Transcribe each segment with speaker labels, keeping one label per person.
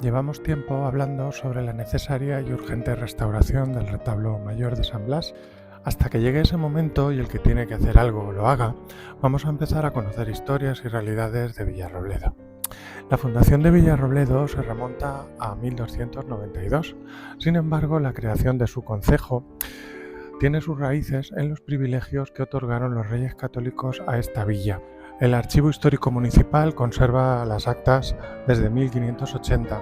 Speaker 1: Llevamos tiempo hablando sobre la necesaria y urgente restauración del retablo mayor de San Blas. Hasta que llegue ese momento y el que tiene que hacer algo lo haga, vamos a empezar a conocer historias y realidades de Villarrobledo. La fundación de Villarrobledo se remonta a 1292. Sin embargo, la creación de su concejo tiene sus raíces en los privilegios que otorgaron los reyes católicos a esta villa. El Archivo Histórico Municipal conserva las actas desde 1580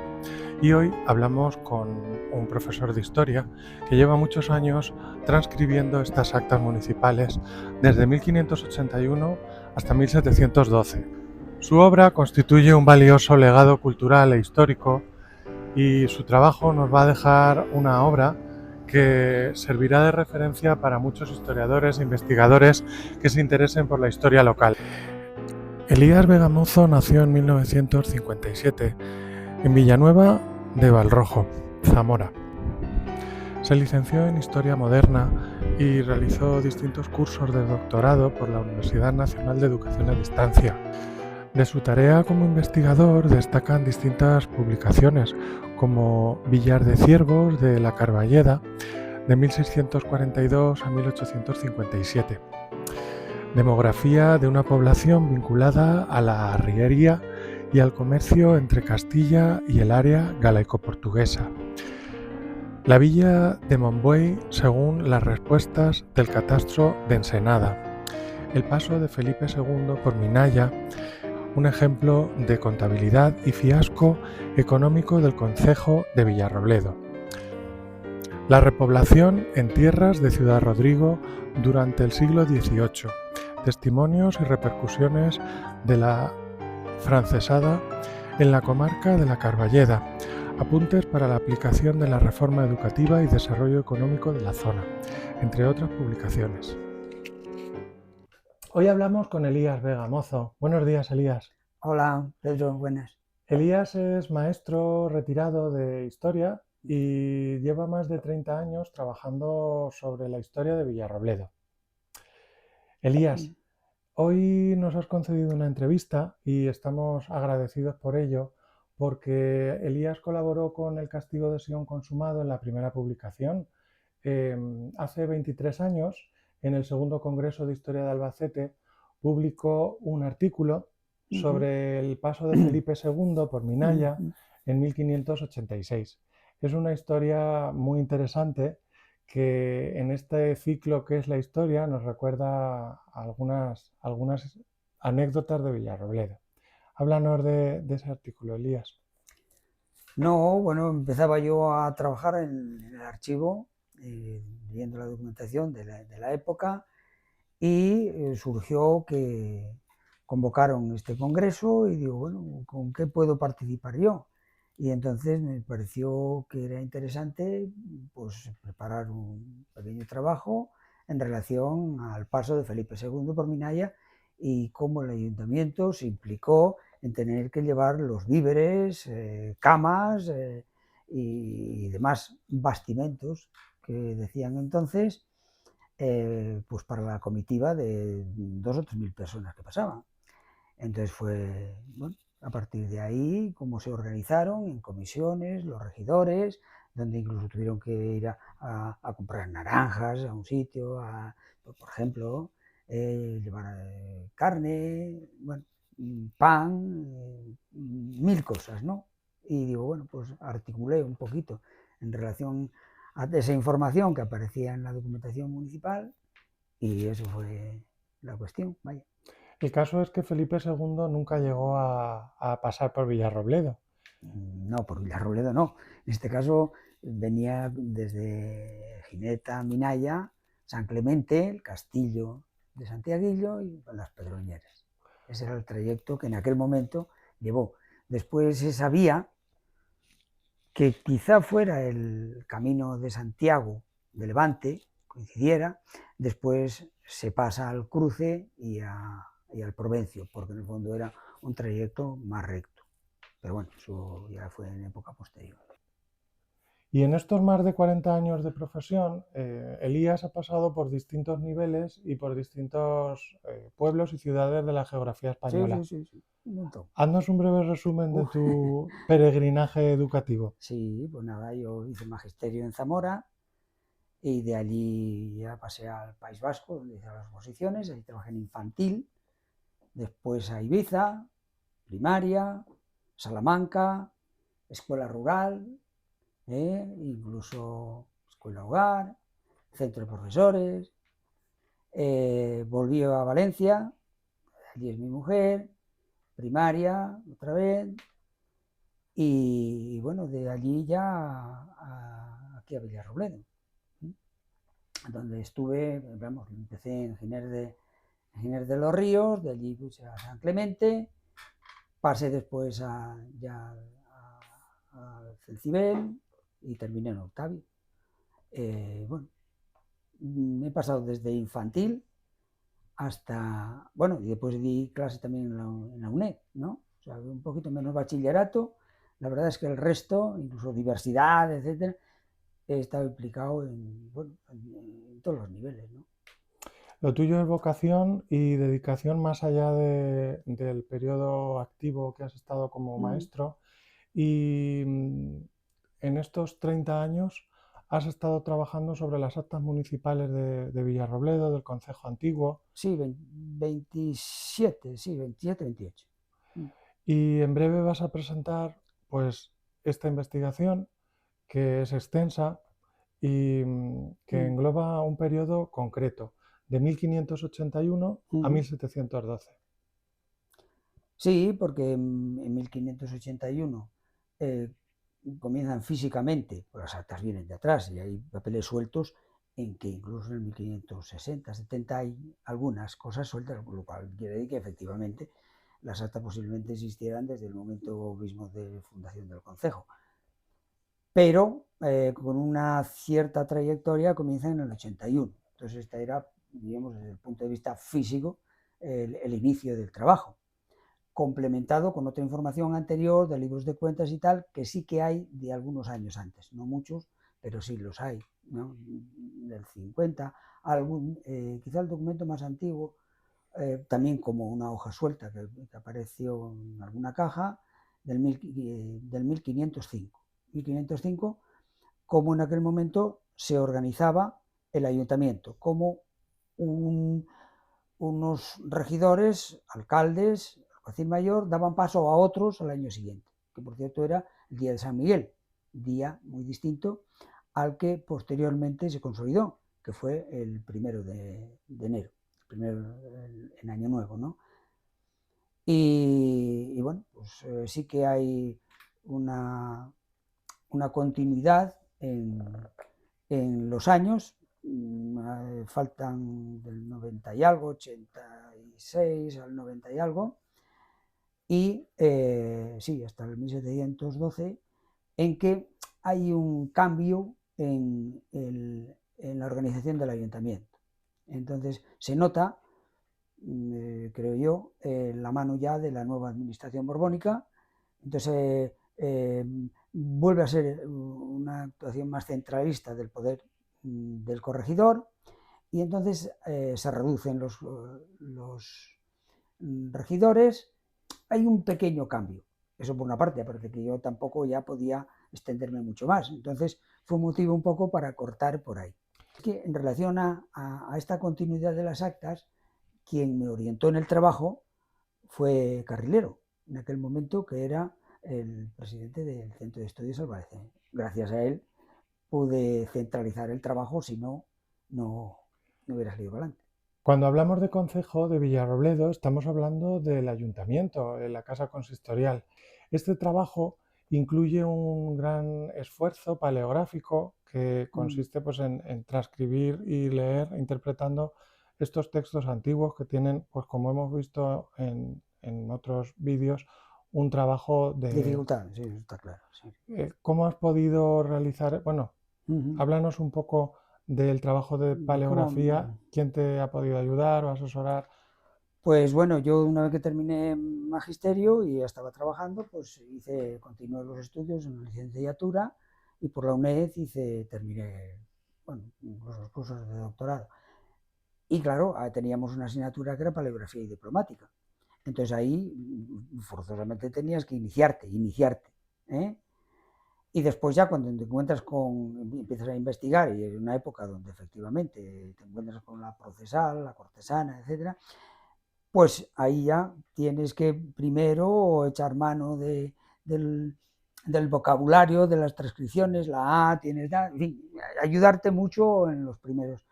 Speaker 1: y hoy hablamos con un profesor de historia que lleva muchos años transcribiendo estas actas municipales desde 1581 hasta 1712. Su obra constituye un valioso legado cultural e histórico y su trabajo nos va a dejar una obra que servirá de referencia para muchos historiadores e investigadores que se interesen por la historia local. Elías Vega Mozo nació en 1957 en Villanueva de Valrojo, Zamora. Se licenció en Historia Moderna y realizó distintos cursos de doctorado por la Universidad Nacional de Educación a Distancia. De su tarea como investigador destacan distintas publicaciones, como Villar de Ciervos de la Carballeda, de 1642 a 1857. Demografía de una población vinculada a la arriería y al comercio entre Castilla y el área galaico-portuguesa. La villa de Monbuey según las respuestas del catastro de Ensenada. El paso de Felipe II por Minaya, un ejemplo de contabilidad y fiasco económico del concejo de Villarrobledo. La repoblación en tierras de Ciudad Rodrigo durante el siglo XVIII. Testimonios y repercusiones de la francesada en la comarca de la Carballeda. Apuntes para la aplicación de la reforma educativa y desarrollo económico de la zona, entre otras publicaciones. Hoy hablamos con Elías Vega Mozo. Buenos días, Elías.
Speaker 2: Hola, Pedro, buenas.
Speaker 1: Elías es maestro retirado de Historia y lleva más de 30 años trabajando sobre la historia de Villarrobledo. Elías, hoy nos has concedido una entrevista y estamos agradecidos por ello, porque Elías colaboró con El castigo de Sion consumado en la primera publicación. Hace 23 años, en el segundo Congreso de Historia de Albacete, publicó un artículo sobre el paso de Felipe II por Minaya en 1586. Es una historia muy interesante que en este ciclo que es la historia nos recuerda algunas anécdotas de Villarrobledo. Háblanos de ese artículo, Elías.
Speaker 2: No, bueno, empezaba yo a trabajar en el archivo, viendo la documentación de la época, y surgió que convocaron este congreso y digo, bueno, ¿con qué puedo participar yo? Y entonces me pareció que era interesante pues, preparar un pequeño trabajo en relación al paso de Felipe II por Minaya y cómo el ayuntamiento se implicó en tener que llevar los víveres, camas y demás bastimentos que decían entonces, pues para la comitiva de 2 o 3 mil personas que pasaban. Entonces fue, bueno, a partir de ahí, cómo se organizaron en comisiones, los regidores, donde incluso tuvieron que ir a comprar naranjas a un sitio, por ejemplo, llevar carne, bueno, pan, mil cosas, ¿no? Y digo, bueno, pues articulé un poquito en relación a esa información que aparecía en la documentación municipal y eso fue la cuestión, vaya.
Speaker 1: El caso es que Felipe II nunca llegó a pasar por Villarrobledo.
Speaker 2: No, por Villarrobledo no. En este caso venía desde Gineta, Minaya, San Clemente, el Castillo de Santiaguillo y las Pedroñeras. Ese era el trayecto que en aquel momento llevó. Después se sabía que quizá fuera el camino de Santiago de Levante, coincidiera, después se pasa al cruce y al Provencio, porque en el fondo era un trayecto más recto. Pero bueno, eso ya fue en época posterior.
Speaker 1: Y en estos más de 40 años de profesión, Elías ha pasado por distintos niveles y por distintos pueblos y ciudades de la geografía
Speaker 2: Sí, sí,
Speaker 1: española.
Speaker 2: sí, sí, un montón.
Speaker 1: Haznos un breve resumen de
Speaker 2: Uf,
Speaker 1: tu peregrinaje educativo.
Speaker 2: sí, pues nada, yo hice magisterio en Zamora y de allí ya pasé al País Vasco, donde hice las oposiciones, ahí trabajé en infantil, después a Ibiza, primaria, Salamanca, escuela rural, incluso escuela hogar, centro de profesores, volví a Valencia, allí es mi mujer, primaria otra vez, y bueno, de allí ya aquí a Villarrobledo, donde estuve, vamos, empecé en Giner de los Ríos, de allí pues, a San Clemente, pasé después al Cencibel y terminé en Octavio. Bueno, he pasado desde infantil hasta, bueno, y después di clase también en la UNED, ¿no? O sea, un poquito menos bachillerato. La verdad es que el resto, incluso diversidad, etcétera, he estado implicado bueno, en todos los niveles, ¿no?
Speaker 1: Lo tuyo es vocación y dedicación más allá del periodo activo que has estado como maestro. Y en estos 30 años has estado trabajando sobre las actas municipales de Villarrobledo, del concejo antiguo,
Speaker 2: Sí, 27, sí, 27, 28.
Speaker 1: y en breve vas a presentar pues esta investigación que es extensa y que engloba un periodo concreto, de 1581 a 1712.
Speaker 2: Sí, porque en 1581 comienzan físicamente, pues las actas vienen de atrás y hay papeles sueltos en que incluso en 1560, 70 hay algunas cosas sueltas, lo cual quiere decir que efectivamente las actas posiblemente existieran desde el momento mismo de fundación del concejo. Pero con una cierta trayectoria comienzan en el 81. Entonces esta era, digamos, desde el punto de vista físico, el inicio del trabajo, complementado con otra información anterior de libros de cuentas y tal, que sí que hay de algunos años antes, no muchos, pero sí los hay, ¿no? Del 50, quizá el documento más antiguo, también como una hoja suelta que apareció en alguna caja, del 1505. 1505, como en aquel momento se organizaba el ayuntamiento, como unos regidores, alcaldes, alguacil mayor, daban paso a otros al año siguiente, que por cierto era el día de San Miguel, día muy distinto al que posteriormente se consolidó, que fue el 1 de enero, en Año Nuevo, ¿no? Y bueno, pues sí que hay una continuidad en los años, faltan del 90 y algo, 86 al 90 y algo, y sí, hasta el 1712, en que hay un cambio en la organización del ayuntamiento. Entonces se nota, creo yo, la mano ya de la nueva administración borbónica. Entonces vuelve a ser una actuación más centralista del poder del corregidor, y entonces se reducen los regidores. Hay un pequeño cambio, eso por una parte, aparte que yo tampoco ya podía extenderme mucho más, entonces fue un motivo un poco para cortar por ahí. Es que en relación a esta continuidad de las actas, quien me orientó en el trabajo fue Carrilero, en aquel momento, que era el presidente del Centro de Estudios Alvarez. Gracias a él pude centralizar el trabajo, si no, no hubiera salido para adelante.
Speaker 1: Cuando hablamos de concejo de Villarrobledo, estamos hablando del ayuntamiento, de la casa consistorial. Este trabajo incluye un gran esfuerzo paleográfico que consiste pues, en transcribir y leer interpretando estos textos antiguos que tienen, pues como hemos visto en otros vídeos, un trabajo de...
Speaker 2: Dificultad, sí, eso está claro. Sí.
Speaker 1: ¿Cómo has podido realizar? Bueno, háblanos un poco del trabajo de paleografía. ¿Quién te ha podido ayudar o asesorar?
Speaker 2: Pues bueno, yo una vez que terminé magisterio y ya estaba trabajando, pues continué los estudios en la licenciatura y por la UNED terminé, bueno, los cursos de doctorado. Y claro, teníamos una asignatura que era paleografía y diplomática. Entonces ahí forzosamente tenías que iniciarte, ¿eh? Y después ya cuando te encuentras empiezas a investigar, y es una época donde efectivamente te encuentras con la procesal, la cortesana, etcétera, pues ahí ya tienes que primero echar mano del vocabulario, de las transcripciones, la A, en fin, ayudarte mucho en los primeros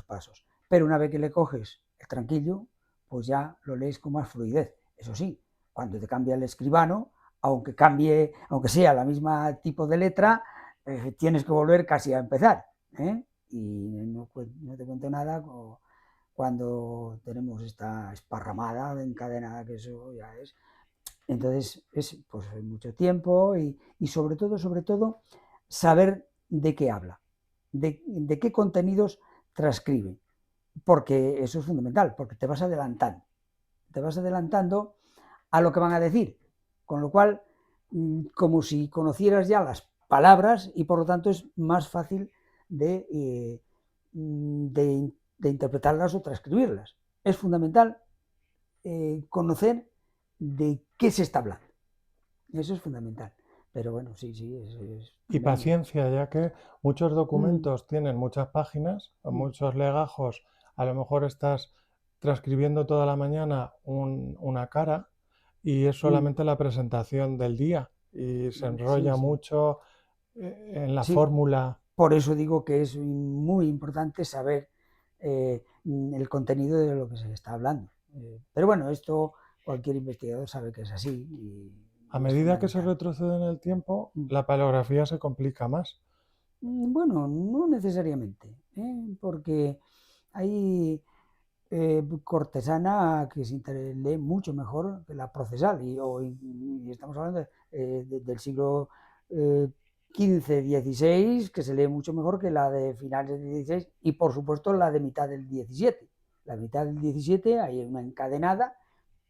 Speaker 2: pasos. Pero una vez que le coges el tranquillo, pues ya lo lees con más fluidez. Eso sí, cuando te cambia el escribano, aunque sea la misma tipo de letra, tienes que volver casi a empezar, ¿eh? Y no te cuento nada cuando tenemos esta esparramada encadenada, que eso ya es. Entonces es pues mucho tiempo y sobre todo, saber de qué habla, de qué contenidos transcribe, porque eso es fundamental, porque te vas adelantando a lo que van a decir, con lo cual, como si conocieras ya las palabras y por lo tanto es más fácil de interpretarlas o transcribirlas. Es fundamental conocer de qué se está hablando. Eso es fundamental. Pero bueno, sí, es
Speaker 1: Y
Speaker 2: tremendo.
Speaker 1: paciencia, ya que muchos
Speaker 2: Mm,
Speaker 1: documentos tienen muchas páginas, o
Speaker 2: mm,
Speaker 1: muchos legajos, a lo mejor estás transcribiendo toda la mañana una cara y es
Speaker 2: mm,
Speaker 1: solamente la presentación del día y se
Speaker 2: sí,
Speaker 1: enrolla
Speaker 2: sí.
Speaker 1: mucho en la
Speaker 2: Sí,
Speaker 1: fórmula.
Speaker 2: por eso digo que es muy importante saber el contenido de lo que se está hablando. Pero bueno, esto cualquier investigador sabe que es así
Speaker 1: A
Speaker 2: y es
Speaker 1: medida que se
Speaker 2: fundamental.
Speaker 1: retrocede en el tiempo,
Speaker 2: Mm.
Speaker 1: la paleografía se complica más.
Speaker 2: Bueno, no necesariamente, porque hay cortesana que se lee mucho mejor que la procesal y estamos hablando del siglo XV, XVI, que se lee mucho mejor que la de finales del XVI y por supuesto la de mitad del XVII. La mitad del XVII hay una encadenada,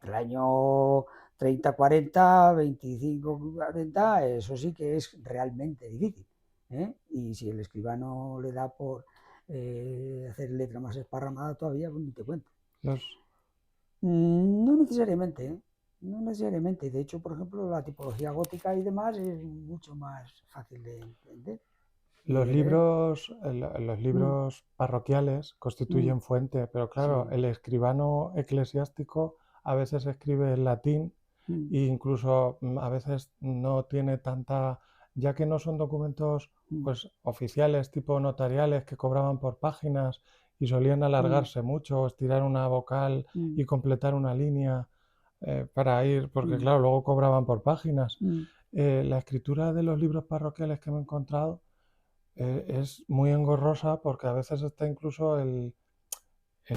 Speaker 2: el año 30, 40, 25, 40, eso sí que es realmente difícil, ¿eh? Y si el escribano le da por hacer letra más esparramada todavía, pues ni te cuento.
Speaker 1: Los,
Speaker 2: No necesariamente, ¿eh? No necesariamente. De hecho, por ejemplo, la tipología gótica y demás es mucho más fácil de entender y
Speaker 1: los
Speaker 2: de leer.
Speaker 1: libros, los
Speaker 2: Mm,
Speaker 1: libros parroquiales
Speaker 2: mm,
Speaker 1: constituyen fuente, pero claro,
Speaker 2: sí.
Speaker 1: el escribano eclesiástico a veces escribe en latín
Speaker 2: Mm,
Speaker 1: e incluso a veces no tiene tanta, ya que no son documentos
Speaker 2: mm,
Speaker 1: pues oficiales tipo notariales que cobraban por páginas y solían
Speaker 2: mm,
Speaker 1: alargarse mucho, estirar una vocal
Speaker 2: mm,
Speaker 1: y completar una línea para ir, porque
Speaker 2: mm,
Speaker 1: claro, luego cobraban por páginas.
Speaker 2: mm,
Speaker 1: La escritura de los libros parroquiales que me he encontrado es muy engorrosa porque a veces está incluso el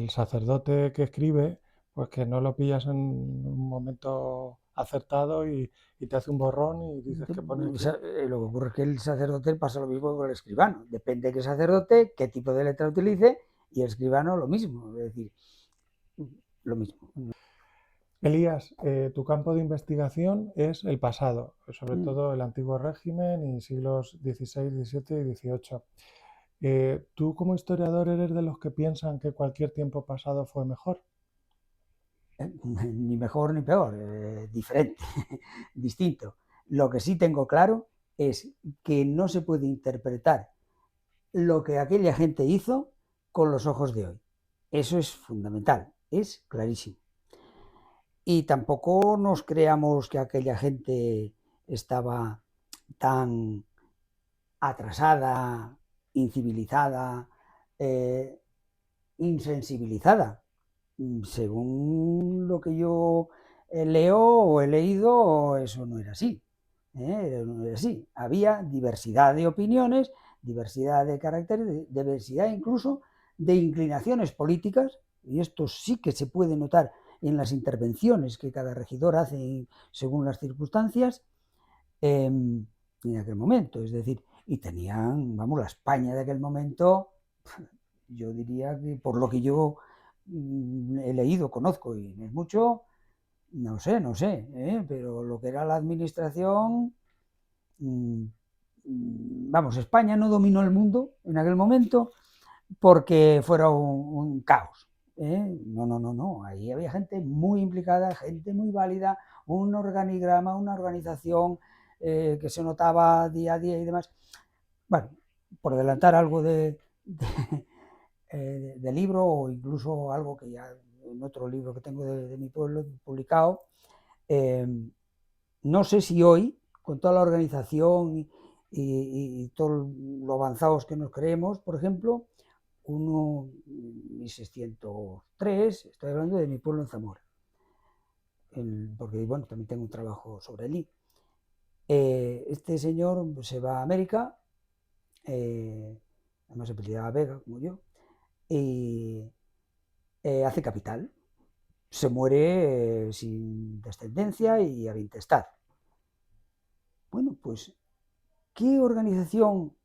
Speaker 1: sacerdote que escribe, pues que no lo pillas en un momento acertado y te hace un borrón y dices que pone aquí.
Speaker 2: Lo que ocurre es que el sacerdote pasa lo mismo con el escribano. Depende de qué sacerdote, qué tipo de letra utilice, y el escribano lo mismo. Es decir, lo mismo.
Speaker 1: Elías, tu campo de investigación es el pasado, sobre
Speaker 2: Mm.
Speaker 1: todo el antiguo régimen y siglos XVI, XVII y XVIII. ¿Tú como historiador eres de los que piensan que cualquier tiempo pasado fue mejor?
Speaker 2: Ni mejor ni peor, diferente, distinto. Lo que sí tengo claro es que no se puede interpretar lo que aquella gente hizo con los ojos de hoy. Eso es fundamental, es clarísimo. Y tampoco nos creamos que aquella gente estaba tan atrasada, incivilizada, eh, insensibilizada. Según lo que yo leo o he leído, eso no era así. No era así. Había diversidad de opiniones, diversidad de caracteres, diversidad incluso de inclinaciones políticas, y esto sí que se puede notar en las intervenciones que cada regidor hace según las circunstancias en aquel momento. Es decir, y tenían, vamos, la España de aquel momento, yo diría que por lo que yo he leído, conozco, y no es mucho, no sé, pero lo que era la administración, mmm, vamos, España no dominó el mundo en aquel momento porque fuera un caos. No, no, no, no. Ahí había gente muy implicada, gente muy válida, un organigrama, una organización que se notaba día a día y demás. Bueno, por adelantar algo de libro o incluso algo que ya en otro libro que tengo de mi pueblo publicado, eh, no sé si hoy, con toda la organización y todo lo avanzados que nos creemos, por ejemplo, 1603, estoy hablando de mi pueblo en Zamora, porque bueno, también tengo un trabajo sobre allí. Este señor se va a América, además se apellidaba Vega, como yo, y hace capital. Se muere sin descendencia y a intestar. Bueno, pues, ¿qué organización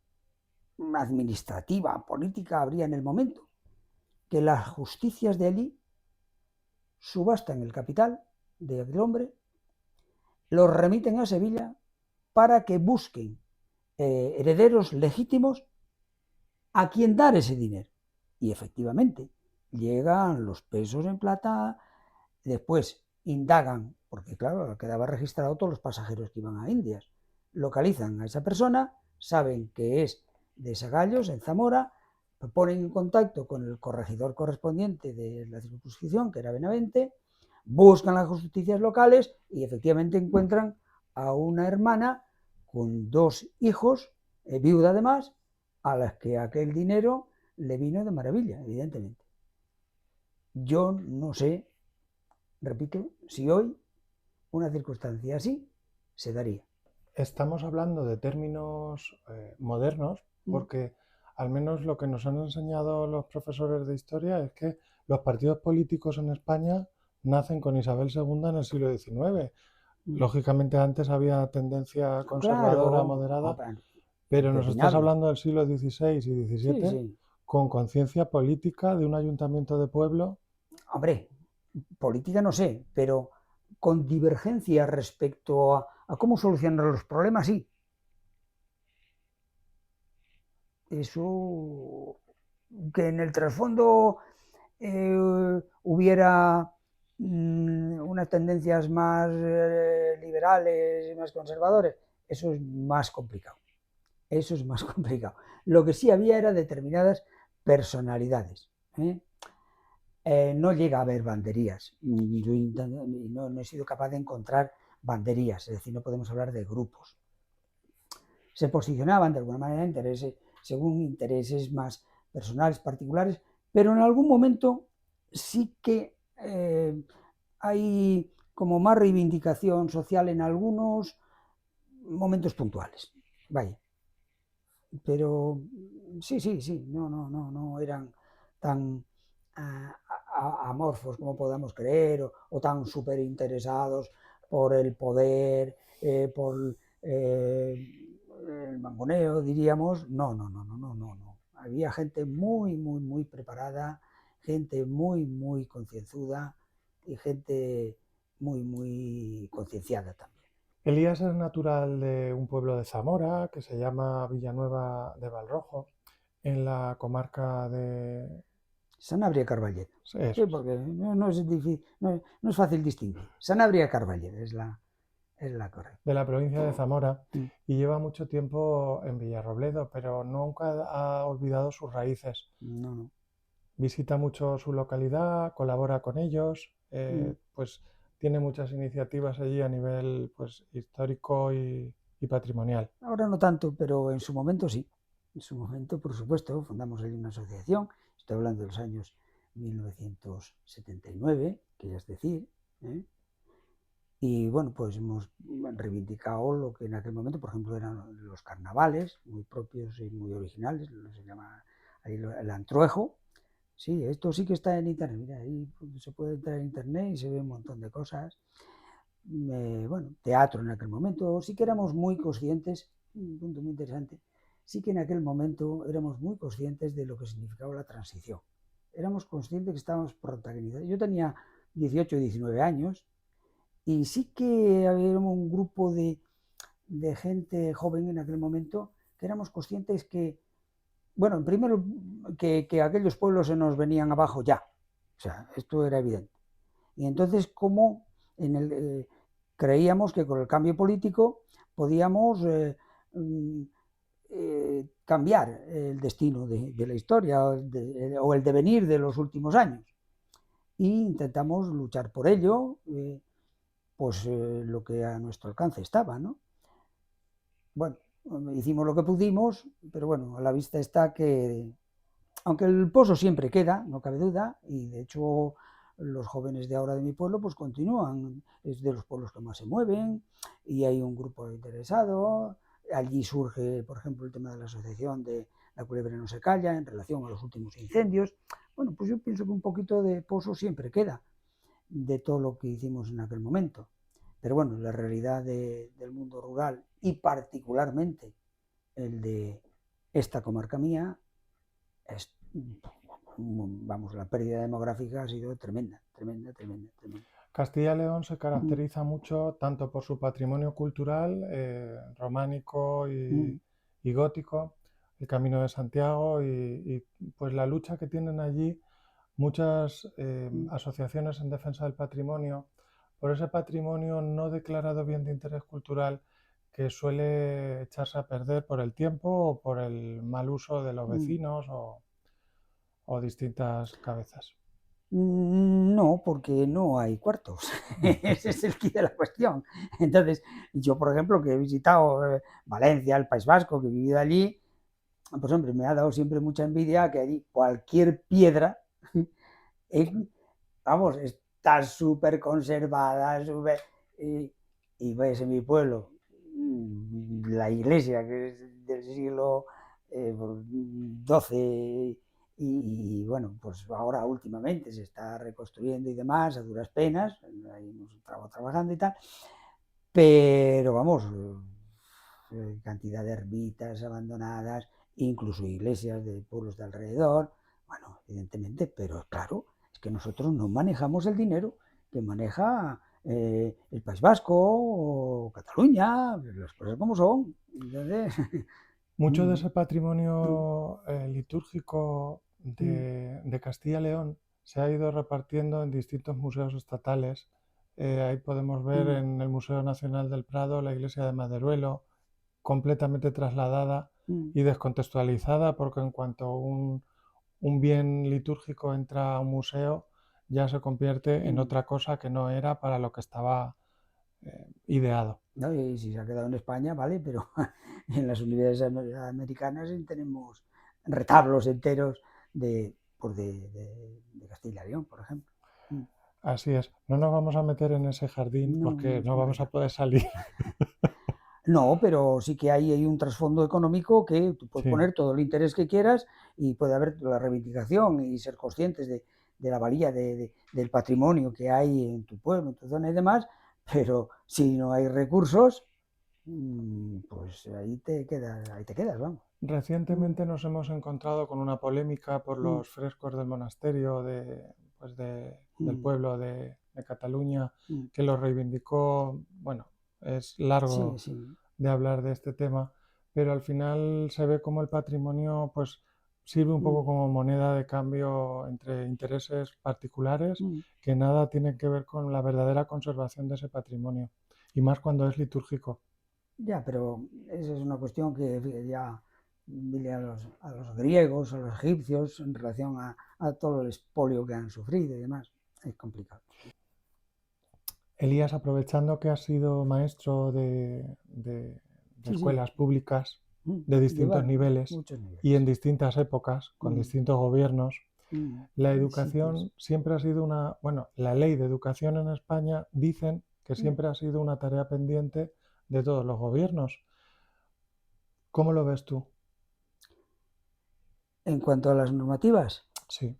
Speaker 2: administrativa, política habría en el momento? Que las justicias de allí subastan el capital de aquel hombre, los remiten a Sevilla para que busquen herederos legítimos a quien dar ese dinero. Y efectivamente, llegan los pesos en plata, después indagan, porque claro, quedaba registrado todos los pasajeros que iban a Indias, localizan a esa persona, saben que es de Sagallos, en Zamora, ponen en contacto con el corregidor correspondiente de la circunscripción, que era Benavente, buscan las justicias locales y efectivamente encuentran a una hermana con 2 hijos, viuda además, a las que aquel dinero le vino de maravilla, evidentemente. Yo no sé, repito, si hoy una circunstancia así se daría.
Speaker 1: Estamos hablando de términos modernos porque al menos lo que nos han enseñado los profesores de historia es que los partidos políticos en España nacen con Isabel II en el siglo XIX. Lógicamente antes había tendencia conservadora,
Speaker 2: Claro,
Speaker 1: moderada, pero nos estás
Speaker 2: impepinable.
Speaker 1: hablando del siglo XVI y
Speaker 2: Sí,
Speaker 1: XVII
Speaker 2: sí.
Speaker 1: con conciencia política de un ayuntamiento de pueblo.
Speaker 2: Hombre, política no sé, pero con divergencia respecto a cómo solucionar los problemas, sí. Eso, que en el trasfondo hubiera unas tendencias más liberales y más conservadores, eso es más complicado. Eso es más complicado. Lo que sí había era determinadas personalidades. No llega a haber banderías. Yo no he sido capaz de encontrar banderías, es decir, no podemos hablar de grupos. Se posicionaban de alguna manera según intereses más personales, particulares, pero en algún momento sí que hay como más reivindicación social en algunos momentos puntuales. Vaya. Pero sí, sí, sí, no eran tan amorfos como podamos creer o tan súper interesados por el poder, por el mangoneo, diríamos. No, no, no, no, no, no, no. Había gente muy, muy, muy preparada, gente muy, muy concienzuda y gente muy, muy concienciada también.
Speaker 1: Elías es natural de un pueblo de Zamora que se llama Villanueva de Valrojo, en la comarca de...
Speaker 2: Sanabria Carballet.
Speaker 1: Eso
Speaker 2: Sí,
Speaker 1: es,
Speaker 2: porque no es difícil, no es fácil distinguir. Sanabria Carballet es la correcta.
Speaker 1: de la provincia de Zamora
Speaker 2: Mm.
Speaker 1: y lleva mucho tiempo en Villarrobledo, pero nunca ha olvidado sus raíces.
Speaker 2: No, no.
Speaker 1: Visita mucho su localidad, colabora con ellos,
Speaker 2: Mm.
Speaker 1: pues tiene muchas iniciativas allí a nivel pues histórico y patrimonial.
Speaker 2: Ahora no tanto, pero en su momento sí. En su momento, por supuesto, fundamos ahí una asociación. Estoy hablando de los años 1979, que es decir, ¿eh? Y bueno, pues hemos reivindicado lo que en aquel momento, por ejemplo, eran los carnavales, muy propios y muy originales, se llama ahí el antruejo. Sí, esto sí que está en internet. Mira, ahí se puede entrar en internet y se ve un montón de cosas. Bueno, teatro en aquel momento. Sí que éramos muy conscientes, un punto muy interesante, sí que en aquel momento éramos muy conscientes de lo que significaba la transición. Éramos conscientes que estábamos protagonizados. Yo tenía 18 o 19 años y sí que había un grupo de gente joven en aquel momento que éramos conscientes que, bueno, primero que aquellos pueblos se nos venían abajo ya, o sea, esto era evidente. Y entonces, ¿cómo creíamos que con el cambio político podíamos cambiar el destino de la historia o el devenir de los últimos años? Y intentamos luchar por ello, pues lo que a nuestro alcance estaba, ¿no? Bueno, hicimos lo que pudimos, pero bueno, a la vista está que, aunque el pozo siempre queda, no cabe duda, y de hecho los jóvenes de ahora de mi pueblo pues continúan, es de los pueblos que más se mueven y hay un grupo interesado. Allí surge, por ejemplo, el tema de la asociación de La Culebra no se calla en relación a los últimos incendios. Bueno, pues yo pienso que un poquito de pozo siempre queda de todo lo que hicimos en aquel momento. Pero bueno, la realidad del mundo rural y particularmente el de esta comarca mía es, vamos, la pérdida demográfica ha sido tremenda, tremenda, tremenda, tremenda.
Speaker 1: Castilla y León se caracteriza mucho tanto por su patrimonio cultural, románico y gótico, el Camino de Santiago y pues la lucha que tienen allí muchas asociaciones en defensa del patrimonio, por ese patrimonio no declarado bien de interés cultural que suele echarse a perder por el tiempo o por el mal uso de los vecinos o distintas cabezas.
Speaker 2: No, porque no hay cuartos. Ese es el quid de la cuestión. Entonces, yo, por ejemplo, que he visitado Valencia, el País Vasco, que he vivido allí, pues hombre, me ha dado siempre mucha envidia que allí cualquier piedra, vamos, está súper conservada, y ves en mi pueblo la iglesia, que es del siglo XII, y bueno, pues ahora últimamente se está reconstruyendo y demás, a duras penas, ahí hemos estado trabajando y tal, pero vamos, cantidad de ermitas abandonadas, incluso iglesias de pueblos de alrededor, bueno, evidentemente, pero claro, es que nosotros no manejamos el dinero que maneja el País Vasco o Cataluña, las cosas como son. Entonces,
Speaker 1: Mucho de ese patrimonio litúrgico de Castilla y León se ha ido repartiendo en distintos museos estatales. Ahí podemos ver en el Museo Nacional del Prado la iglesia de Maderuelo, completamente trasladada y descontextualizada, porque en cuanto un bien litúrgico entra a un museo, ya se convierte en otra cosa que no era para lo que estaba ideado.
Speaker 2: No, y si se ha quedado en España, vale, pero en las universidades americanas tenemos retablos enteros pues de Castilla y León, por ejemplo.
Speaker 1: Así es, no nos vamos a meter en ese jardín
Speaker 2: No,
Speaker 1: porque
Speaker 2: no es
Speaker 1: no vamos a
Speaker 2: complicado.
Speaker 1: poder salir.
Speaker 2: No, pero sí que hay un trasfondo económico que tú puedes
Speaker 1: Sí.
Speaker 2: poner todo el interés que quieras y puede haber la reivindicación y ser conscientes de la valía del patrimonio que hay en tu pueblo, en tu zona y demás, pero si no hay recursos, pues ahí te quedas, vamos.
Speaker 1: Recientemente nos hemos encontrado con una polémica por
Speaker 2: Mm,
Speaker 1: los frescos del monasterio del
Speaker 2: mm,
Speaker 1: pueblo de Cataluña,
Speaker 2: mm.
Speaker 1: que lo reivindicó. Bueno, es largo
Speaker 2: Sí, sí.
Speaker 1: de hablar de este tema, pero al final se ve como el patrimonio pues sirve un poco
Speaker 2: Mm,
Speaker 1: como moneda de cambio entre intereses particulares
Speaker 2: mm.
Speaker 1: que nada tienen que ver con la verdadera conservación de ese patrimonio, y más cuando es litúrgico.
Speaker 2: Ya, pero esa es una cuestión que ya dile a los griegos, a los egipcios, en relación a todo el expolio que han sufrido y demás. Es complicado.
Speaker 1: Elías, aprovechando que has sido maestro de
Speaker 2: Sí, sí.
Speaker 1: escuelas públicas de distintos
Speaker 2: Llevar
Speaker 1: niveles
Speaker 2: muchos
Speaker 1: y en
Speaker 2: niveles.
Speaker 1: distintas épocas, con distintos gobiernos, la
Speaker 2: Hay sitios.
Speaker 1: educación siempre ha sido bueno, la ley de educación en España dicen que
Speaker 2: Mm.
Speaker 1: siempre ha sido una tarea pendiente de todos los gobiernos. ¿Cómo lo ves tú?
Speaker 2: En cuanto a las normativas,
Speaker 1: Sí,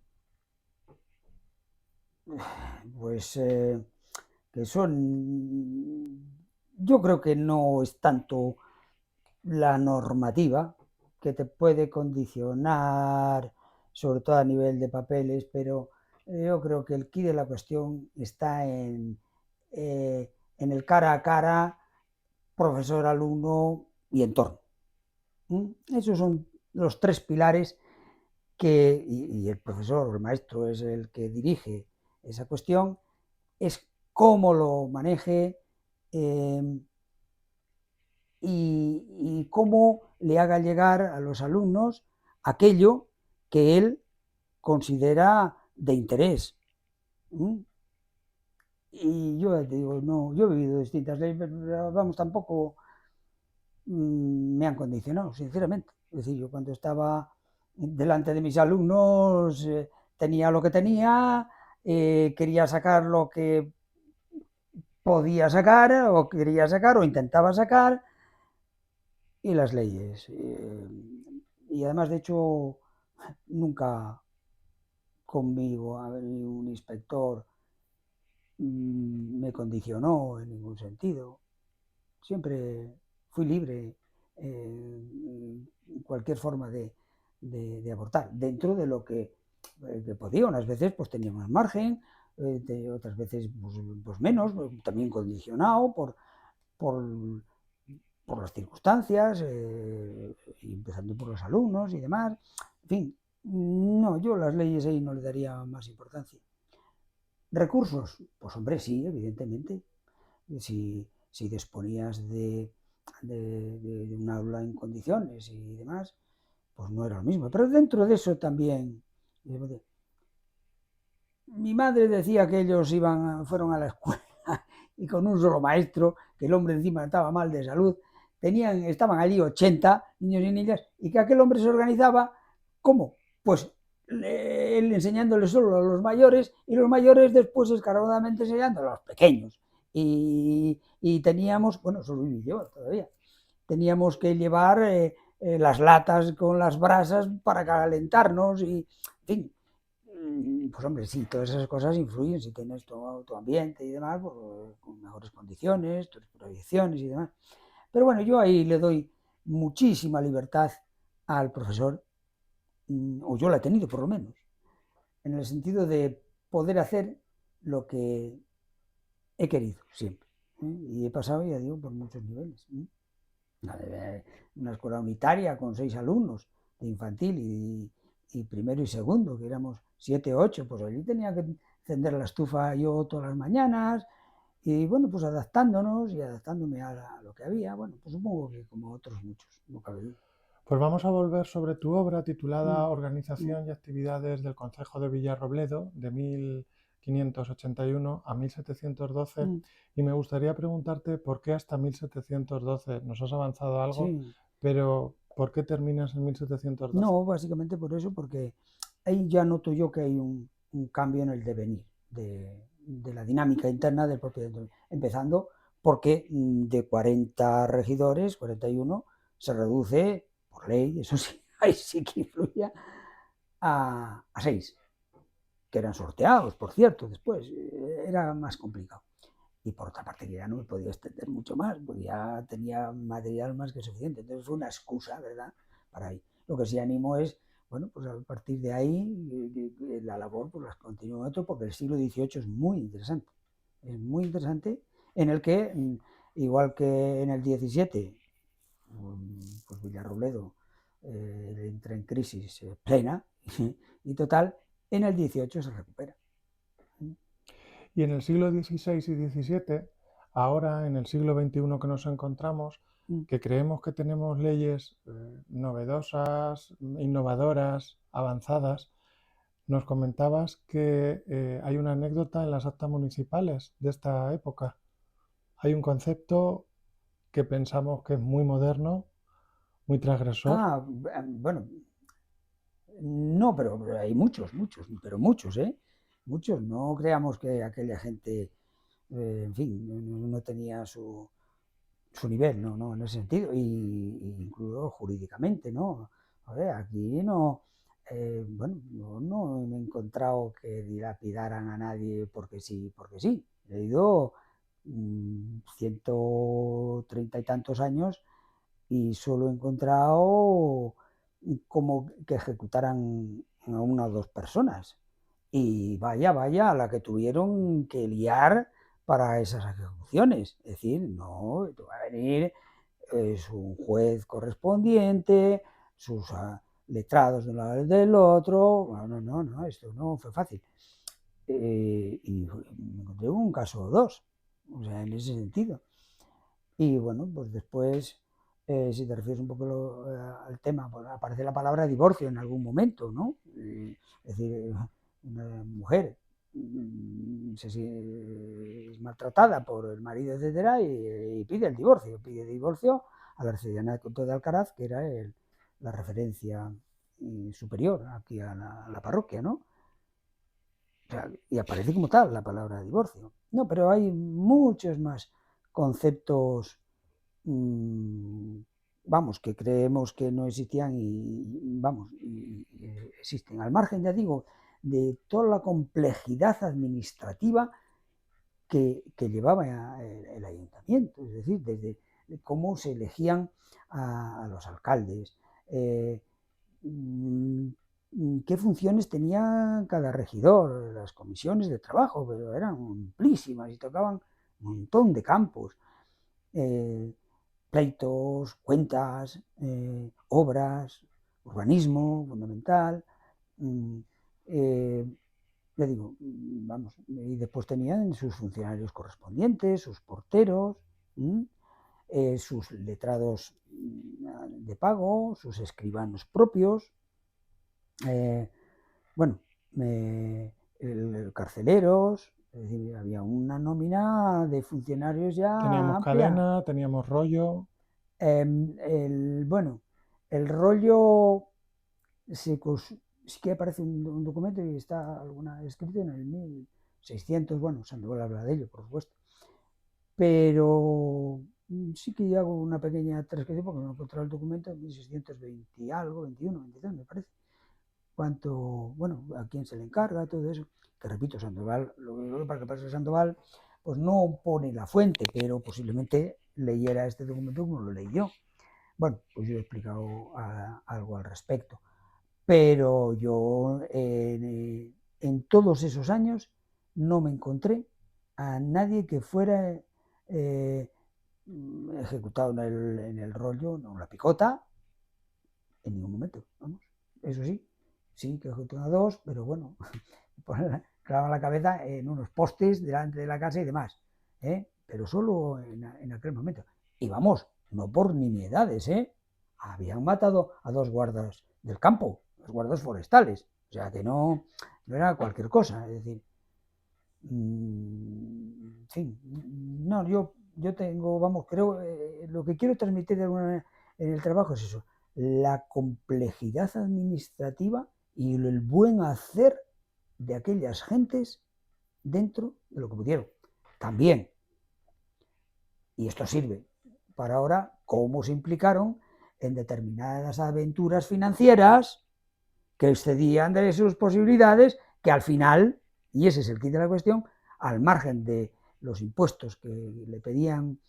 Speaker 2: pues que son, yo creo que no es tanto la normativa que te puede condicionar, sobre todo a nivel de papeles, pero yo creo que el quid de la cuestión está en el cara a cara, profesor, alumno y entorno. Esos son los tres pilares y el profesor o el maestro es el que dirige esa cuestión, es cómo lo maneje eh, y cómo le haga llegar a los alumnos aquello que él considera de interés. Y yo te digo, no, yo he vivido distintas leyes, pero vamos, tampoco me han condicionado, sinceramente. Es decir, yo cuando estaba delante de mis alumnos tenía lo que tenía, quería sacar lo que podía sacar o quería sacar o intentaba sacar y las leyes. Y además, de hecho, nunca conmigo ha venido un inspector me condicionó en ningún sentido. Siempre fui libre en cualquier forma de abortar, dentro de lo que podía. Unas veces pues tenía más margen, otras veces pues menos, también condicionado por, por las circunstancias, empezando por los alumnos y demás. En fin, no, yo las leyes ahí no le daría más importancia. ¿Recursos? Pues hombre, sí, evidentemente. Si disponías de un aula en condiciones y demás, pues no era lo mismo. Pero dentro de eso también, mi madre decía que ellos fueron a la escuela y con un solo maestro, que el hombre encima estaba mal de salud, estaban allí 80 niños y niñas, y que aquel hombre se organizaba, ¿cómo? Pues él enseñándoles solo a los mayores y los mayores después escalonadamente enseñando a los pequeños. Y teníamos, bueno, eso lo viví yo todavía, teníamos que llevar las latas con las brasas para calentarnos y, en fin, pues hombre, sí, todas esas cosas influyen si tienes tu ambiente y demás, pues, con mejores condiciones, tus proyecciones y demás. Pero bueno, yo ahí le doy muchísima libertad al profesor, o yo la he tenido por lo menos, en el sentido de poder hacer lo que he querido siempre. Y he pasado, ya digo, por muchos niveles. Una escuela unitaria con 6 alumnos de infantil y primero y segundo, que éramos 7 o 8, pues allí tenía que encender la estufa yo todas las mañanas y bueno, pues adaptándonos y adaptándome a lo que había, bueno, pues supongo que como otros muchos, no cabe duda.
Speaker 1: Pues vamos a volver sobre tu obra titulada
Speaker 2: Mm, mm,
Speaker 1: Organización y actividades del Concejo de Villarrobledo de 1581 a 1712
Speaker 2: mm,
Speaker 1: y me gustaría preguntarte por qué hasta 1712. Nos has avanzado algo,
Speaker 2: sí,
Speaker 1: pero ¿por qué terminas en 1712?
Speaker 2: no, básicamente por eso, porque ahí ya noto yo que hay un cambio en el devenir de la dinámica interna del propio ayuntamiento, empezando porque de 40 regidores, 41, se reduce por ley, eso sí, ahí sí que influye, a 6, que eran sorteados, por cierto, después, era más complicado. Y por otra parte, que ya no me podía extender mucho más, porque ya tenía material más que suficiente. Entonces fue una excusa, ¿verdad? Para ahí. Lo que sí animo es, bueno, pues a partir de ahí, la labor pues las continúo otro, porque el siglo XVIII es muy interesante, en el que, igual que en el XVII, pues Villarrobledo entra en crisis plena y total, en el XVIII se recupera.
Speaker 1: Y en el siglo XVI y XVII, ahora en el siglo XXI que nos encontramos, que creemos que tenemos leyes novedosas, innovadoras, avanzadas, nos comentabas que hay una anécdota en las actas municipales de esta época. Hay un concepto que pensamos que es muy moderno, muy transgresor.
Speaker 2: Bueno, no, pero hay muchos, pero muchos, ¿eh? Muchos. No creamos que aquella gente, en fin, no tenía su nivel, no, no, en ese sentido, y incluso jurídicamente, ¿no? A ver, aquí no, bueno, no me he encontrado que dilapidaran a nadie porque sí. He ido 130 y tantos años y solo he encontrado como que ejecutaran a una o dos personas. Y vaya, vaya, a la que tuvieron que liar para esas ejecuciones. Es decir, no, te va a venir su juez correspondiente, sus letrados de un lado y del otro. No, esto no fue fácil. Y me encontré un caso o dos, o sea, en ese sentido. Y bueno, pues después, si te refieres un poco al tema, pues aparece la palabra divorcio en algún momento, ¿no? Es decir, una mujer es maltratada por el marido, etcétera, y pide divorcio al arcedianato de Alcaraz, que era la referencia superior aquí a la parroquia, ¿no? O sea, y aparece como tal la palabra divorcio. No, pero hay muchos más conceptos, vamos, que creemos que no existían y existen. Al margen, ya digo, de toda la complejidad administrativa que llevaba el ayuntamiento, es decir, desde cómo se elegían a los alcaldes, qué funciones tenía cada regidor, las comisiones de trabajo, pero eran amplísimas y tocaban un montón de campos, pleitos, cuentas, obras, urbanismo fundamental, ya digo, vamos, y después tenían sus funcionarios correspondientes, sus porteros, sus letrados de pago, sus escribanos propios, bueno, carceleros, es decir, había una nómina de funcionarios ya
Speaker 1: Teníamos
Speaker 2: amplia.
Speaker 1: cadena, teníamos rollo.
Speaker 2: Bueno, el rollo sí que aparece un documento y está escrito en el 1600, bueno, Sandoval habla de ello, por supuesto, pero sí que yo hago una pequeña transcripción porque no he encontrado el documento en 1620 y algo, 21, 22 me parece, bueno, a quién se le encarga, todo eso, que repito, Sandoval, lo que para que pasa Sandoval, pues no pone la fuente, pero posiblemente leyera este documento como lo leí yo. Bueno, pues yo he explicado algo al respecto. Pero yo en todos esos años no me encontré a nadie que fuera ejecutado en el rollo, no en la picota, en ningún momento. Vamos. Eso sí que ejecutaron a dos, pero bueno, clavaban la cabeza en unos postes delante de la casa y demás. Pero solo en aquel momento. Y vamos, no por nimiedades, habían matado a dos guardas del campo, los guardas forestales, o sea que no era cualquier cosa, es decir, en fin, no, yo tengo, vamos, creo, lo que quiero transmitir de alguna manera en el trabajo es eso, la complejidad administrativa y el buen hacer de aquellas gentes dentro de lo que pudieron. También, y esto sirve para ahora, cómo se implicaron en determinadas aventuras financieras que excedían de sus posibilidades, que al final, y ese es el kit de la cuestión, al margen de los impuestos que le pedían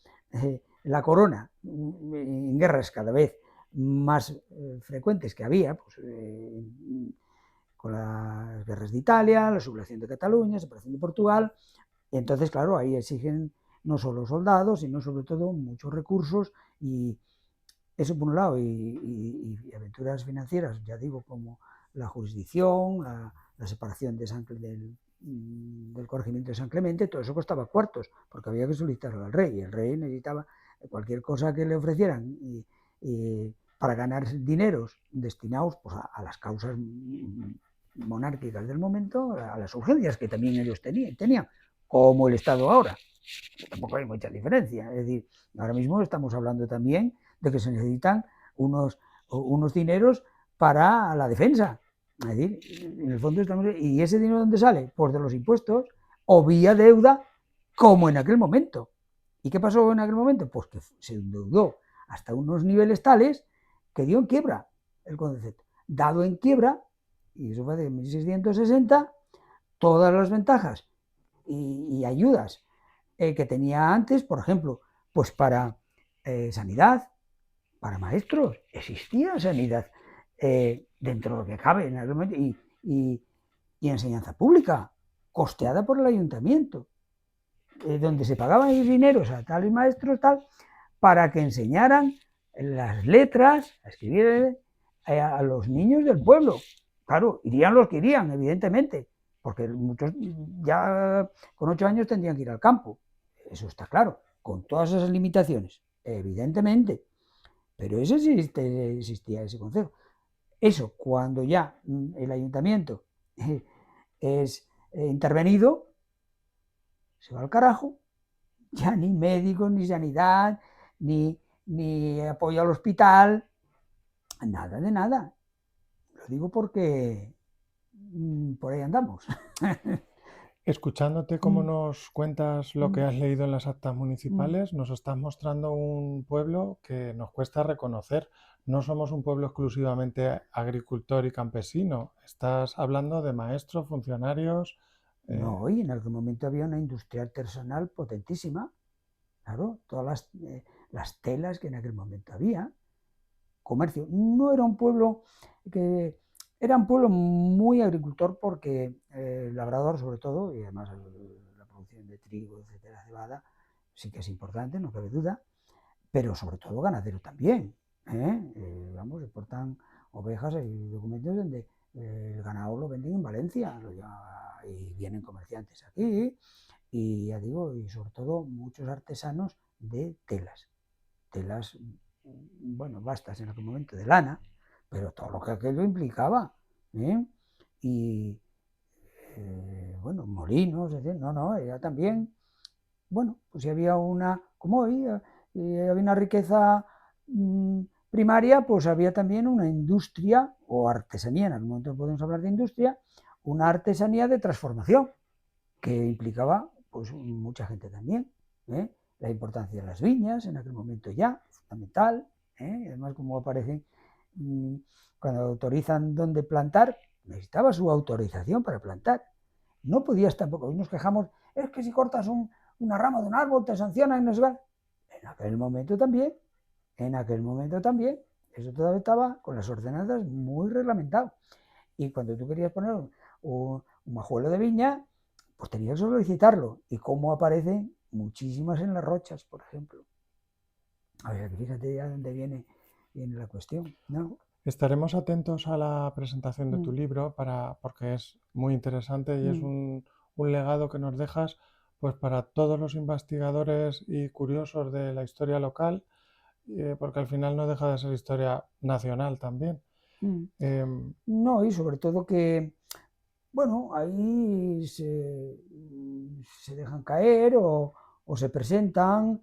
Speaker 2: la corona en guerras cada vez más frecuentes que había, pues, con las guerras de Italia, la sublevación de Cataluña, la separación de Portugal, y entonces, claro, ahí exigen no solo soldados, sino sobre todo muchos recursos, y eso por un lado, y aventuras financieras, ya digo, como la jurisdicción, la separación del corregimiento de San Clemente, todo eso costaba cuartos, porque había que solicitarlo al rey, y el rey necesitaba cualquier cosa que le ofrecieran para ganar dineros destinados pues, a las causas monárquicas del momento, a las urgencias que también ellos tenían, como el Estado ahora. Tampoco hay mucha diferencia, es decir, ahora mismo estamos hablando también de que se necesitan unos dineros para la defensa. Es decir, en el fondo estamos... ¿Y ese dinero dónde sale? Pues de los impuestos o vía deuda, como en aquel momento. ¿Y qué pasó en aquel momento? Pues que se endeudó hasta unos niveles tales que dio en quiebra el concepto. Dado en quiebra, y eso fue de 1660, todas las ventajas y ayudas que tenía antes, por ejemplo, pues para sanidad, para maestros, existía sanidad dentro de lo que cabe en aquel momento, y enseñanza pública, costeada por el ayuntamiento, donde se pagaban esos dineros a tales maestros, tal, para que enseñaran las letras, a escribir a los niños del pueblo. Claro, irían los que irían, evidentemente, porque muchos ya con 8 años tendrían que ir al campo, eso está claro, con todas esas limitaciones, evidentemente, pero eso existía ese concepto. Eso, cuando ya el ayuntamiento es intervenido, se va al carajo, ya ni médicos, ni sanidad, ni apoyo al hospital, nada de nada. Lo digo porque por ahí andamos.
Speaker 1: Escuchándote cómo nos cuentas lo que has leído en las actas
Speaker 2: Mm.
Speaker 1: municipales, nos estás mostrando un pueblo que nos cuesta reconocer. No somos un pueblo exclusivamente agricultor y campesino. Estás hablando de maestros, funcionarios.
Speaker 2: No, y en aquel momento había una industria artesanal potentísima. Claro, todas las telas que en aquel momento había. Comercio. No era un pueblo que... Era un pueblo muy agricultor porque labrador sobre todo, y además la producción de trigo, etcétera, cebada, sí que es importante, no cabe duda, pero sobre todo ganadero también. Vamos, exportan ovejas y documentos donde el ganado lo venden en Valencia y vienen comerciantes aquí y ya digo, y sobre todo muchos artesanos de telas, bueno, bastas en aquel momento de lana, pero todo lo que aquello implicaba. ¿eh? Y bueno, molinos, es decir, no, era también, bueno, pues si había una, como hoy, había una riqueza primaria, pues había también una industria o artesanía, en algún momento podemos hablar de industria, una artesanía de transformación que implicaba pues mucha gente también. La importancia de las viñas en aquel momento ya, fundamental. Además, como aparecen, cuando autorizan dónde plantar, necesitaba su autorización para plantar. No podías tampoco, hoy nos quejamos, es que si cortas una rama de un árbol te sancionan, no sé qué. En aquel momento también, eso todavía estaba con las ordenanzas muy reglamentado. Y cuando tú querías poner un majuelo de viña, pues tenías que solicitarlo. Y cómo aparecen muchísimas en las rochas, por ejemplo. A ver, fíjate ya dónde viene la cuestión, ¿no?
Speaker 1: Estaremos atentos a la presentación de tu
Speaker 2: Mm,
Speaker 1: libro porque es muy interesante y es un legado que nos dejas pues para todos los investigadores y curiosos de la historia local, porque al final no deja de ser historia nacional también.
Speaker 2: mm.
Speaker 1: Em,
Speaker 2: No, y sobre todo que, bueno, ahí se dejan caer o se presentan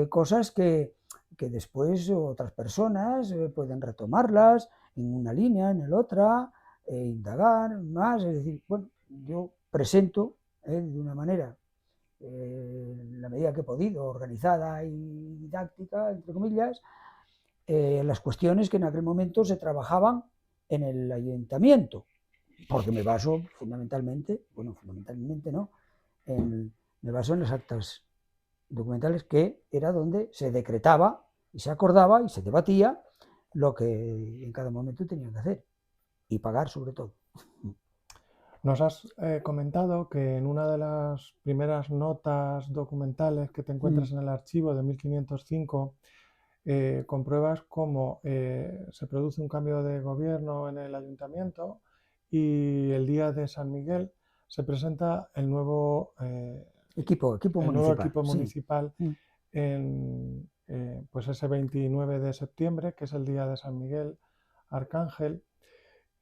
Speaker 2: cosas que después otras personas pueden retomarlas en una línea, en la otra, indagar más. Es decir, bueno, yo presento de una manera, en la medida que he podido, organizada y didáctica, entre comillas, las cuestiones que en aquel momento se trabajaban en el ayuntamiento, porque me baso fundamentalmente, bueno, fundamentalmente no, me baso en las actas documentales, que era donde se decretaba y se acordaba y se debatía lo que en cada momento tenían que hacer y pagar sobre todo.
Speaker 1: Nos has comentado que en una de las primeras notas documentales que te encuentras en el archivo de 1505 compruebas cómo se produce un cambio de gobierno en el ayuntamiento y el día de San Miguel se presenta el nuevo
Speaker 2: Equipo municipal,
Speaker 1: equipo
Speaker 2: sí.
Speaker 1: municipal en pues ese 29 de septiembre, que es el día de San Miguel Arcángel.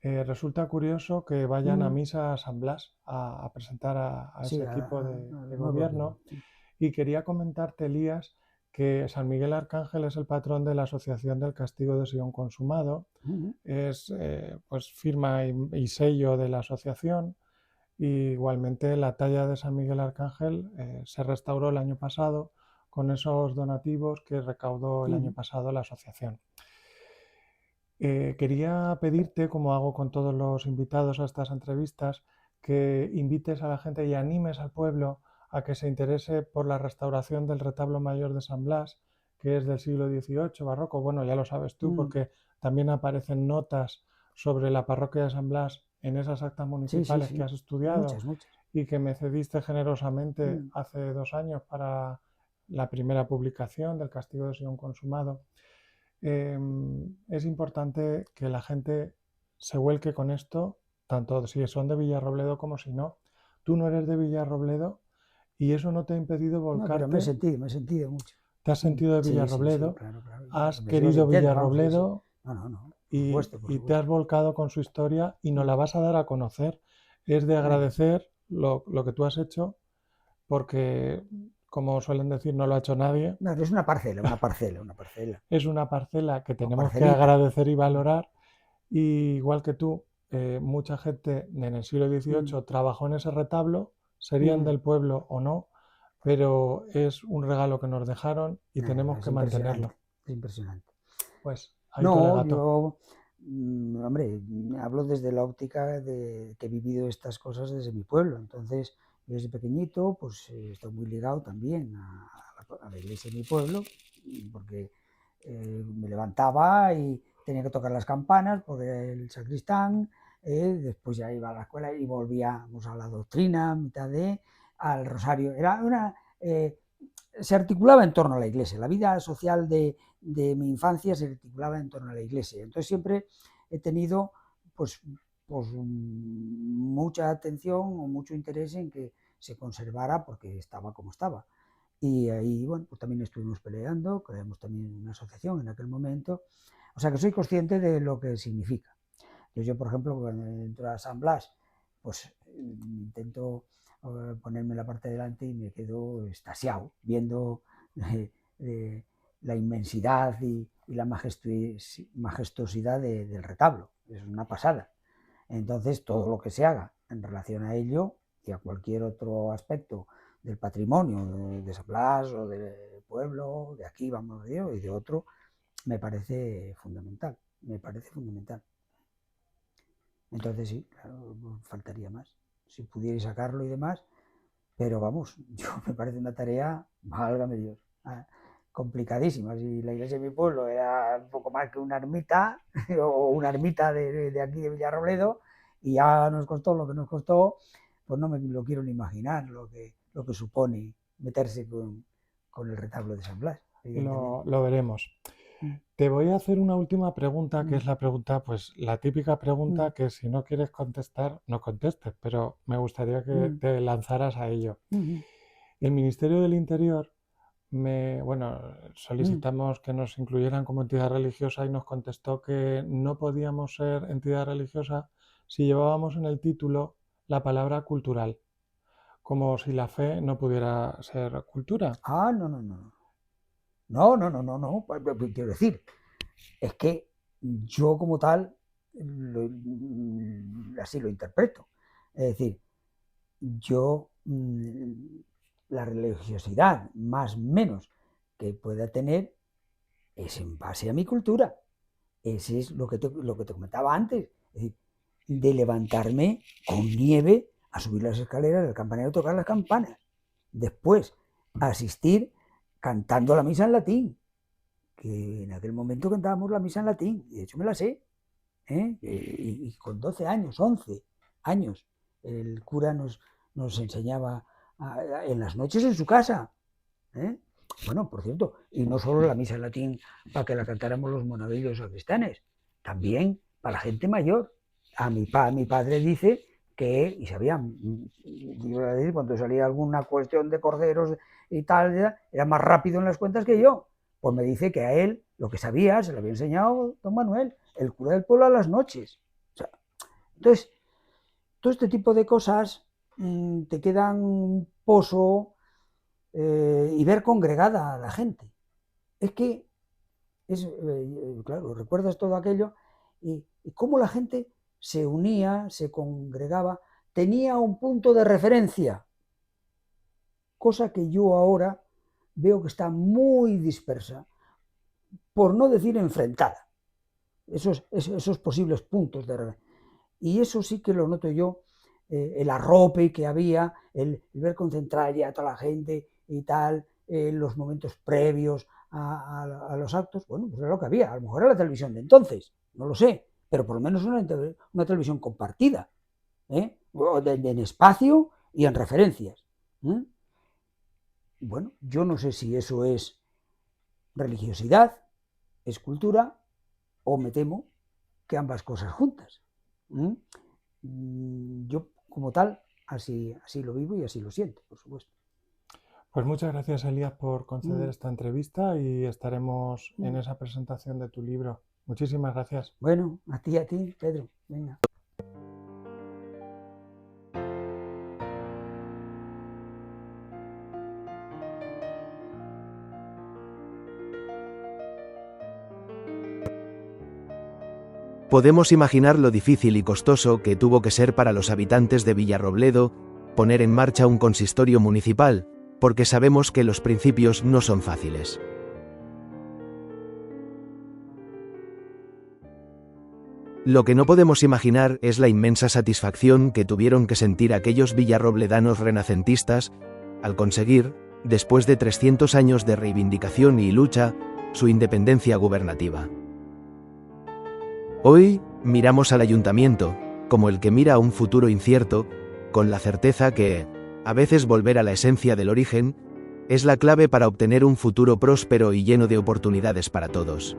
Speaker 1: Resulta curioso que vayan a misa a San Blas a presentar a
Speaker 2: Sí,
Speaker 1: ese equipo
Speaker 2: al
Speaker 1: de
Speaker 2: nuevo equipo.
Speaker 1: gobierno. Y quería comentarte, Elías, que San Miguel Arcángel es el patrón de la Asociación del Castigo de Sion Consumado. Es pues firma y sello de la asociación. Y igualmente la talla de San Miguel Arcángel se restauró el año pasado con esos donativos que recaudó el año pasado la asociación. Quería pedirte, como hago con todos los invitados a estas entrevistas, que invites a la gente y animes al pueblo a que se interese por la restauración del retablo mayor de San Blas, que es del siglo XVIII, barroco. Bueno, ya lo sabes tú, porque también aparecen notas sobre la parroquia de San Blas en esas actas municipales que has estudiado
Speaker 2: Muchas.
Speaker 1: y que me cediste generosamente hace 2 años para la primera publicación del Castigo de Sion consumado, es importante que la gente se vuelque con esto, tanto si son de Villarrobledo como si no. Tú no eres de Villarrobledo y eso no te ha impedido
Speaker 2: No, pero me he
Speaker 1: volcarte.
Speaker 2: sentido mucho.
Speaker 1: Te has sentido de
Speaker 2: Sí, sí, sí,
Speaker 1: Villarrobledo,
Speaker 2: claro, claro.
Speaker 1: has
Speaker 2: Me sigo
Speaker 1: querido
Speaker 2: sintiendo, vamos, sí, sí.
Speaker 1: Villarrobledo
Speaker 2: No, no, no, por
Speaker 1: y,
Speaker 2: supuesto, por
Speaker 1: y te has
Speaker 2: supuesto.
Speaker 1: volcado con su historia y nos la vas a dar a conocer. Es de
Speaker 2: Venga.
Speaker 1: agradecer lo que tú has hecho porque, como suelen decir, no lo ha hecho nadie.
Speaker 2: No, es una parcela, una parcela, una parcela.
Speaker 1: Es una parcela que
Speaker 2: O
Speaker 1: tenemos que
Speaker 2: parcelita.
Speaker 1: agradecer y valorar. Y igual que tú, mucha gente en el siglo
Speaker 2: Mm,
Speaker 1: XVIII trabajó en ese retablo, serían
Speaker 2: mm.
Speaker 1: del pueblo o no, pero es un regalo que nos dejaron y tenemos
Speaker 2: Es
Speaker 1: que mantenerlo.
Speaker 2: impresionante, es impresionante.
Speaker 1: Pues ahí tu
Speaker 2: No,
Speaker 1: legato.
Speaker 2: yo, hombre, hablo desde la óptica de que he vivido estas cosas desde mi pueblo. Entonces, yo desde pequeñito, pues estoy muy ligado también a la iglesia de mi pueblo, porque me levantaba y tenía que tocar las campanas porque el sacristán, después ya iba a la escuela y volvíamos a la doctrina, al rosario. Se articulaba en torno a la iglesia. La vida social de mi infancia se articulaba en torno a la iglesia. Entonces siempre he tenido pues, mucha atención o mucho interés en que se conservara porque estaba como estaba. Y ahí, bueno, pues también estuvimos peleando, creamos también una asociación en aquel momento. O sea que soy consciente de lo que significa. Entonces yo, por ejemplo, cuando entro a San Blas, pues intento ponerme en la parte de delante y me quedo extasiado viendo la inmensidad y la majestuosidad del retablo. Es una pasada. Entonces, todo lo que se haga en relación a ello y a cualquier otro aspecto del patrimonio de San Blas o del pueblo, de aquí, vamos a decir, y de otro, me parece fundamental. Me parece fundamental. Entonces sí, claro, faltaría más. Si pudierais sacarlo y demás, pero vamos, yo me parece una tarea, válgame Dios, complicadísima. Si la iglesia de mi pueblo era un poco más que una ermita, o una ermita de aquí de Villarrobledo, y ya nos costó lo que nos costó, pues no me lo quiero ni imaginar lo que supone meterse con el retablo de San Blas, evidentemente.
Speaker 1: Lo veremos.
Speaker 2: Mm,
Speaker 1: Te voy a hacer una última pregunta, que
Speaker 2: mm,
Speaker 1: es la pregunta, pues la típica
Speaker 2: mm,
Speaker 1: pregunta que si no quieres contestar, no contestes, pero me gustaría que
Speaker 2: mm,
Speaker 1: te lanzaras a ello.
Speaker 2: mm,
Speaker 1: El Ministerio del Interior bueno,
Speaker 2: mm.
Speaker 1: solicitamos que nos incluyeran como entidad religiosa y nos contestó que no podíamos ser entidad religiosa si llevábamos en el título la palabra cultural, como si la fe no pudiera ser cultura.
Speaker 2: No, no, no, no. No, no, no, no, no. Quiero decir, es que yo como tal así lo interpreto. Es decir, yo la religiosidad más o menos que pueda tener es en base a mi cultura. Ese es lo que te comentaba antes. Es decir, de levantarme con nieve a subir las escaleras del campanario a tocar las campanas. Después, asistir cantando la misa en latín, que en aquel momento cantábamos la misa en latín, y de hecho me la sé, y con 12 años, 11 años, el cura nos enseñaba en las noches en su casa. ¿Eh? Bueno, por cierto, y no solo la misa en latín para que la cantáramos los monaguillos o cristianes, también para la gente mayor. Mi padre dice que, y sabía, cuando salía alguna cuestión de corderos y tal, era más rápido en las cuentas que yo. Pues me dice que a él lo que sabía se lo había enseñado don Manuel, el cura del pueblo a las noches. O sea, entonces, todo este tipo de cosas te quedan un pozo y ver congregada a la gente. Es que, claro, recuerdas todo aquello y cómo la gente se unía, se congregaba, tenía un punto de referencia, cosa que yo ahora veo que está muy dispersa, por no decir enfrentada, esos posibles puntos de referencia. Y eso sí que lo noto yo, el arrope que había, el ver concentrar ya a toda la gente y tal, los momentos previos a los actos, bueno, pues era lo que había. A lo mejor era la televisión de entonces, no lo sé, pero por lo menos una televisión compartida, en espacio y en referencias. ¿Eh? bueno, yo no sé si eso es religiosidad, es cultura, o me temo que ambas cosas juntas. Yo, como tal, así lo vivo y así lo siento, por supuesto.
Speaker 1: Pues muchas gracias, Elías, por conceder
Speaker 2: Mm,
Speaker 1: esta entrevista y estaremos en
Speaker 2: mm.
Speaker 1: esa presentación de tu libro. Muchísimas gracias.
Speaker 2: Bueno, a ti, Pedro. Venga.
Speaker 3: Podemos imaginar lo difícil y costoso que tuvo que ser para los habitantes de Villarrobledo poner en marcha un consistorio municipal, porque sabemos que los principios no son fáciles. Lo que no podemos imaginar es la inmensa satisfacción que tuvieron que sentir aquellos villarrobledanos renacentistas al conseguir, después de 300 años de reivindicación y lucha, su independencia gubernativa. Hoy, miramos al ayuntamiento, como el que mira a un futuro incierto, con la certeza que, a veces volver a la esencia del origen, es la clave para obtener un futuro próspero y lleno de oportunidades para todos.